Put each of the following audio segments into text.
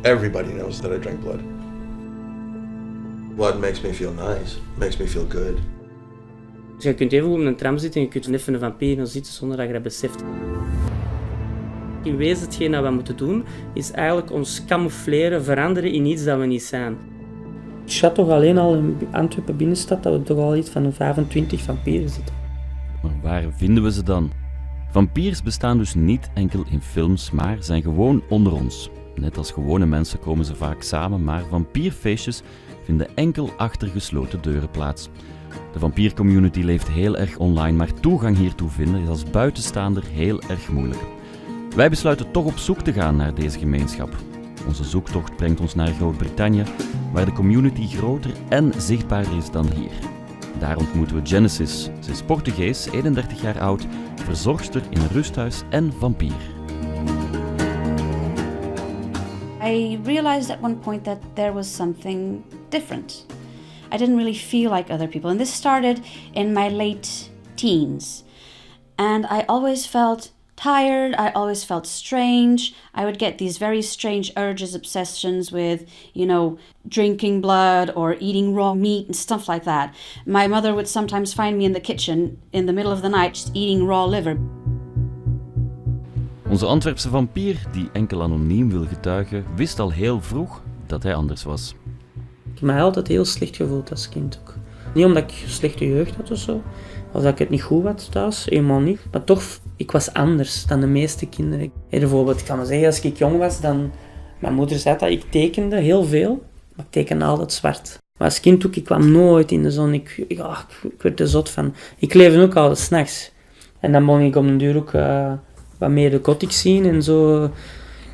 Everybody knows that I drink blood. Blood makes me feel nice, makes me feel good. Dus je kunt even op een tram zitten en je kunt even een vampier gaan zitten zonder dat je dat beseft. In wezen hetgeen dat we moeten doen, is eigenlijk ons camoufleren, veranderen in iets dat we niet zijn. Ik schat toch alleen al in Antwerpen binnenstad dat we toch al iets van 25 vampieren zitten. Maar waar vinden we ze dan? Vampiers bestaan dus niet enkel in films, maar zijn gewoon onder ons. Net als gewone mensen komen ze vaak samen, maar vampierfeestjes vinden enkel achter gesloten deuren plaats. De vampiercommunity leeft heel erg online, maar toegang hiertoe vinden is als buitenstaander heel erg moeilijk. Wij besluiten toch op zoek te gaan naar deze gemeenschap. Onze zoektocht brengt ons naar Groot-Brittannië, waar de community groter en zichtbaarder is dan hier. Daar ontmoeten we Genesis. Ze is Portugees, 31 jaar oud, verzorgster in een rusthuis en vampier. I realized at one point that there was something different. I didn't really feel like other people. And this started in my late teens. And I always felt tired, I always felt strange. I would get these very strange urges, obsessions with, drinking blood or eating raw meat and stuff like that. My mother would sometimes find me in the kitchen in the middle of the night just eating raw liver. Onze Antwerpse vampier, die enkel anoniem wil getuigen, wist al heel vroeg dat hij anders was. Ik heb me altijd heel slecht gevoeld als kind ook. Niet omdat ik slechte jeugd had of zo, of dat ik het niet goed had thuis, helemaal niet. Maar toch, ik was anders dan de meeste kinderen. Bijvoorbeeld, ik kan me zeggen, als ik jong was, dan... Mijn moeder zei dat ik tekende heel veel, maar ik tekende altijd zwart. Maar als kind ook, ik kwam nooit in de zon. Ik werd er zot van. Ik leefde ook altijd 's nachts. En dan begon ik op den duur ook wat meer de gothic zien en zo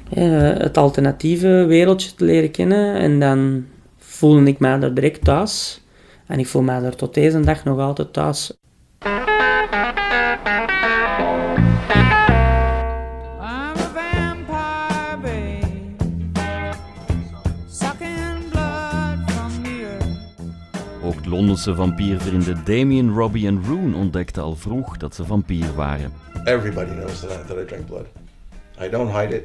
het alternatieve wereldje te leren kennen. En dan voelde ik mij daar direct thuis. En ik voel mij daar tot deze dag nog altijd thuis. Ook de Londense vampiervrienden Damien, Robbie en Roon ontdekten al vroeg dat ze vampier waren. Everybody knows that I drink blood. I don't hide it.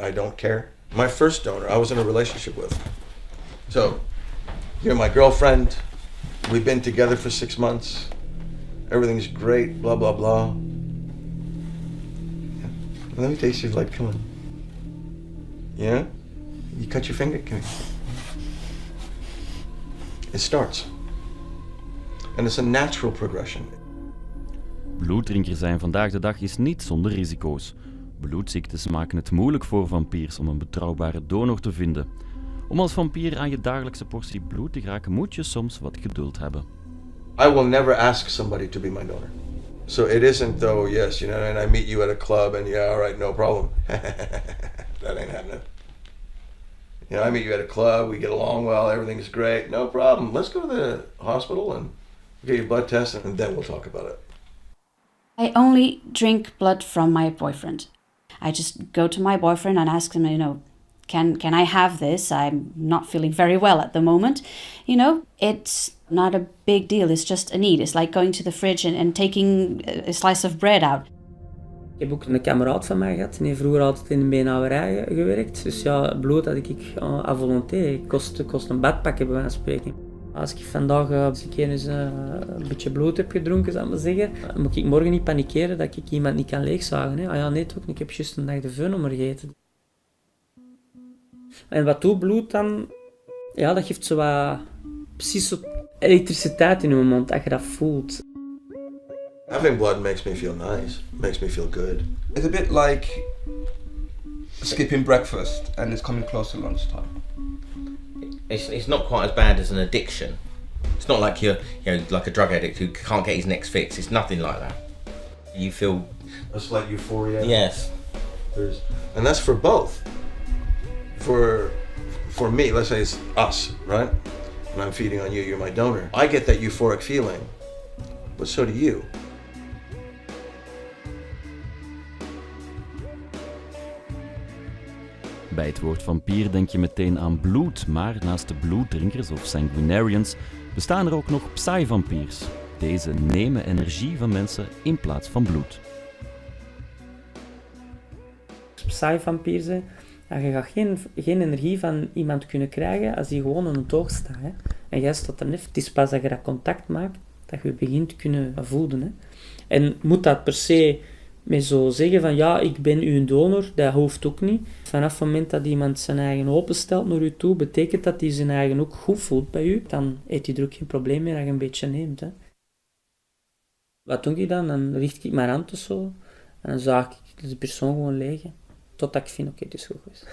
I don't care. My first donor, I was in a relationship with. So, you're my girlfriend. We've been together for 6 months. Everything's great, blah, blah, blah. Yeah. Let me taste your blood, come on. Yeah? You cut your finger? Come here. It starts. And it's a natural progression. Bloeddrinker zijn vandaag de dag is niet zonder risico's. Bloedziektes maken het moeilijk voor vampiers om een betrouwbare donor te vinden. Om als vampier aan je dagelijkse portie bloed te geraken moet je soms wat geduld hebben. I will never ask somebody to be my donor. So it isn't though, yes, and I meet you at a club and yeah, all right, no problem. That ain't happening. I meet you at a club, we get along well, everything's great, no problem. Let's go to the hospital and get your blood test and then we'll talk about it. I only drink blood from my boyfriend. I just go to my boyfriend and ask him, can I have this? I'm not feeling very well at the moment. It's not a big deal. It's just a need. It's like going to the fridge and taking a slice of bread out. Ik heb ook een kameraad van mij gehad. Die heeft vroeger altijd in de beenhouwerij gewerkt. Dus ja, bloed had ik à volonté. Kost een badpak, bij wijze van spreken. Als ik vandaag eens een keer een beetje bloed heb gedronken, zou ik maar zeggen, dan moet ik morgen niet panikeren dat ik iemand niet kan leegzagen. Hè. Ah ja, nee toch, ik heb juist een dag de veunummer gegeten. En wat doet bloed dan? Ja, dat geeft zo wat... Precies zo elektriciteit in je mond, als je dat voelt. Having blood makes me feel nice, makes me feel good. It's a bit like skipping breakfast and it's coming close to lunchtime. It's not quite as bad as an addiction. It's not like you're like a drug addict who can't get his next fix. It's nothing like that. You feel A slight euphoria. yes. And that's for both. For me, let's say it's us, right? And I'm feeding on you, you're my donor. I get that euphoric feeling, but so do you. Bij het woord vampier denk je meteen aan bloed, maar naast de bloeddrinkers of sanguinarians bestaan er ook nog psy-vampiers. Deze nemen energie van mensen in plaats van bloed. Psy-vampier zijn, Maar je gaat geen energie van iemand kunnen krijgen als die gewoon aan het oog staat. Hè. En jij staat er net. Het is pas dat je dat contact maakt, dat je begint te kunnen voelen. Hè. En moet dat per se met zo zeggen van ja, ik ben uw donor, dat hoeft ook niet. Vanaf het moment dat iemand zijn eigen openstelt naar u toe, betekent dat hij zijn eigen ook goed voelt bij u. Dan heeft hij er ook geen probleem meer dat je een beetje neemt. Hè. Wat doe ik dan? Dan richt ik mijn hand zo en dan zaag ik de persoon gewoon leeg. Totdat ik vind, oké, het is goed geweest.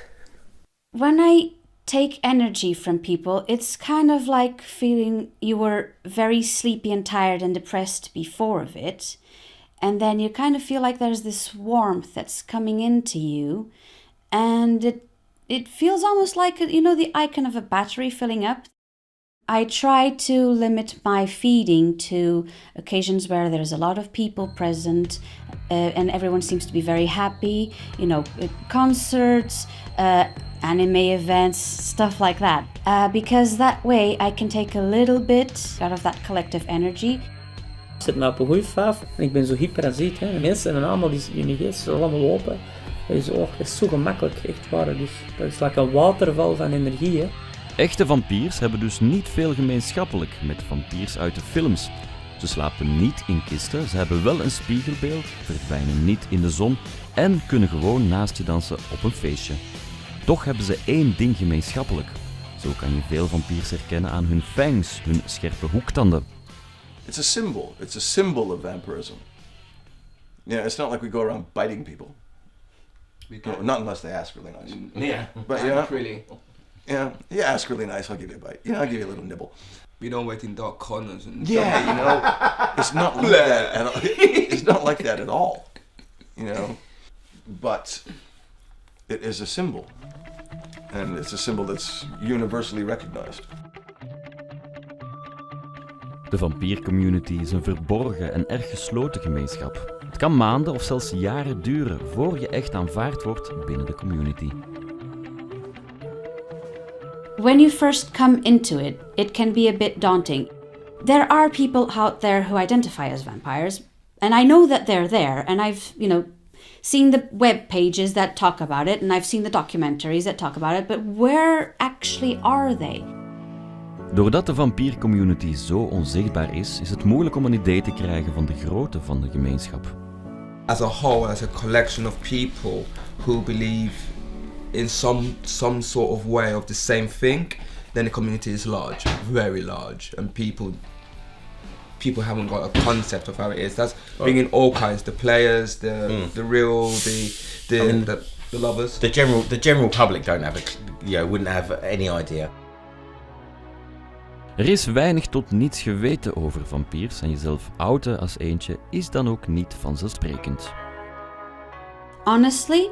When I take energy from people, it's kind of like feeling you were very sleepy and tired and depressed before of it. And then you kind of feel like there's this warmth that's coming into you. And it feels almost like, the icon of a battery filling up. I try to limit my feeding to occasions where there's a lot of people present and everyone seems to be very happy, concerts, anime events, stuff like that. Because that way I can take a little bit out of that collective energy. Ik zit me op een goede vijf en ik ben zo hyperasiet. Hè. De mensen zijn allemaal in je geest, allemaal lopen. Dat is zo gemakkelijk, echt waar. Dus dat is like een waterval van energie. Hè. Echte vampiers hebben dus niet veel gemeenschappelijk met vampiers uit de films. Ze slapen niet in kisten, ze hebben wel een spiegelbeeld, verdwijnen niet in de zon en kunnen gewoon naast je dansen op een feestje. Toch hebben ze één ding gemeenschappelijk. Zo kan je veel vampiers herkennen aan hun fangs, hun scherpe hoektanden. It's a symbol. It's a symbol of vampirism. It's not like we go around biting people. Not unless they ask really nice. Yeah. But Really. Yeah, you ask really nice, I'll give you a bite. I'll give you a little nibble. We don't wait in dark corners and It's not like that at all. It's not like that at all. But it is a symbol. And it's a symbol that's universally recognized. De vampiercommunity is een verborgen en erg gesloten gemeenschap. Het kan maanden of zelfs jaren duren voor je echt aanvaard wordt binnen de community. When you first come into it, it can be a bit daunting. There are people out there who identify as vampires, and I know that they're there, and I've, seen the web pages that talk about it, and I've seen the documentaries that talk about it, but where actually are they? Doordat de vampiercommunity zo onzichtbaar is het moeilijk om een idee te krijgen van de grootte van de gemeenschap. As a whole, as a collection of people who believe in some sort of way of the same thing, then the community is large, very large, and people haven't got a concept of how it is. That's bringing all kinds, the players, the real, the lovers. The general public don't have wouldn't have any idea. Er is weinig tot niets geweten over vampiers en jezelf outen als eentje is dan ook niet vanzelfsprekend. Honestly,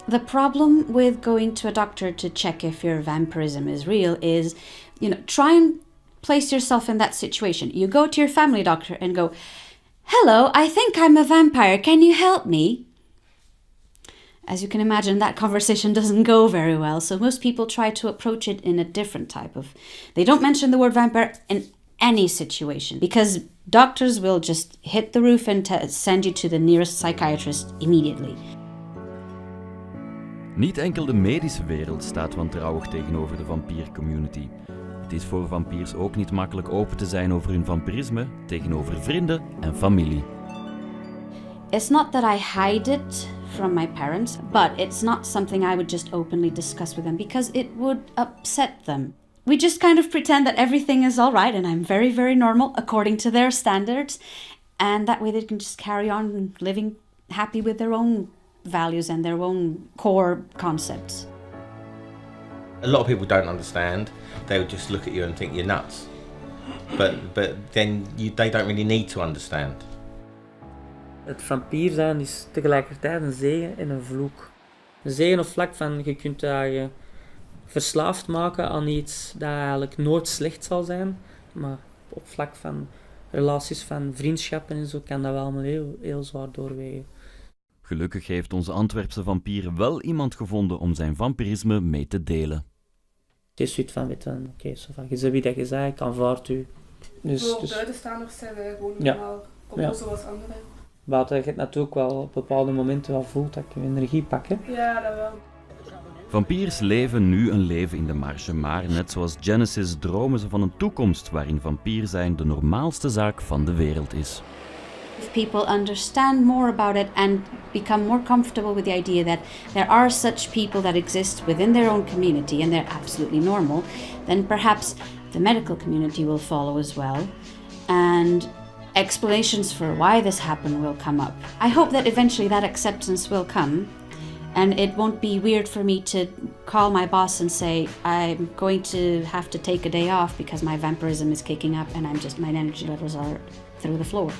the problem with going to a doctor to check if your vampirism is real is, try and place yourself in that situation. You go to your family doctor and go, "Hello, I think I'm a vampire. Can you help me?" As you can imagine, that conversation doesn't go very well, so most people try to approach it in a different type of... They don't mention the word vampire in any situation, because doctors will just hit the roof and send you to the nearest psychiatrist immediately. Niet enkel de medische wereld staat wantrouwig tegenover de vampiercommunity. Het is voor vampiers ook niet makkelijk open te zijn over hun vampirisme tegenover vrienden en familie. It's not that I hide it from my parents, but it's not something I would just openly discuss with them because it would upset them. We just kind of pretend that everything is all right and I'm very, very normal according to their standards, and that way they can just carry on living happy with their own values and their own core concepts. A lot of people don't understand. They would just look at you and think you're nuts. But then they don't really need to understand. Het vampier zijn is tegelijkertijd een zegen en een vloek. Een zegen op vlak van je kunt je verslaafd maken aan iets dat eigenlijk nooit slecht zal zijn. Maar op vlak van relaties, van vriendschappen en zo kan dat wel allemaal heel, heel zwaar doorwegen. Gelukkig heeft onze Antwerpse vampier wel iemand gevonden om zijn vampirisme mee te delen. Het is zoiets van, je zegt wie dat je zei, ik aanvaard u. Voor buitenstaanders zijn wij gewoon normaal, zoals anderen. Maar dat je het natuurlijk wel op bepaalde momenten wel voelt dat je energie pakt. Hè? Ja, dat wel. Vampiers leven nu een leven in de marge, maar net zoals Genesis dromen ze van een toekomst waarin vampier zijn de normaalste zaak van de wereld is. If people understand more about it and become more comfortable with the idea that there are such people that exist within their own community and they're absolutely normal, then perhaps the medical community will follow as well, and explanations for why this happened will come up. I hope that eventually that acceptance will come, and it won't be weird for me to call my boss and say, I'm going to have to take a day off because my vampirism is kicking up and my energy levels are through the floor.